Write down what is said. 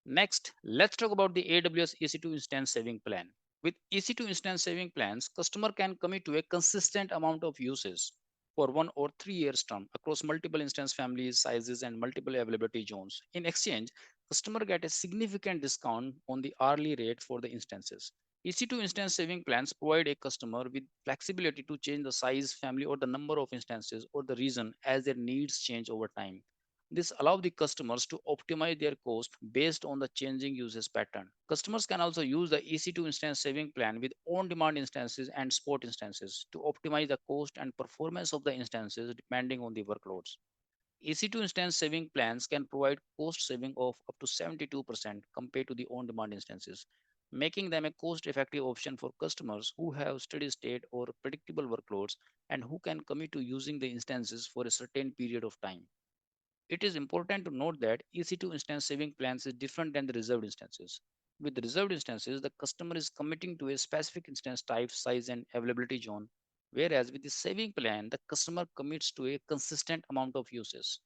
Next, let's talk about the AWS EC2 instance saving plan. With EC2 instance saving plans, customer can commit to a consistent amount of uses for 1 or 3 years term across multiple instance families, sizes, and multiple availability zones. In exchange, customer get a significant discount on the hourly rate for the instances. EC2 instance saving plans provide a customer with flexibility to change the size, family, or the number of instances or the region as their needs change over time. This allows the customers to optimize their cost based on the changing usage pattern. Customers can also use the EC2 instance saving plan with on-demand instances and spot instances to optimize the cost and performance of the instances depending on the workloads. EC2 instance saving plans can provide cost saving of up to 72% compared to the on-demand instances, making them a cost-effective option for customers who have steady state or predictable workloads and who can commit to using the instances for a certain period of time. It is important to note that EC2 instance saving plans is different than the reserved instances. With the reserved instances, the customer is committing to a specific instance type, size, and availability zone, whereas with the saving plan, the customer commits to a consistent amount of uses.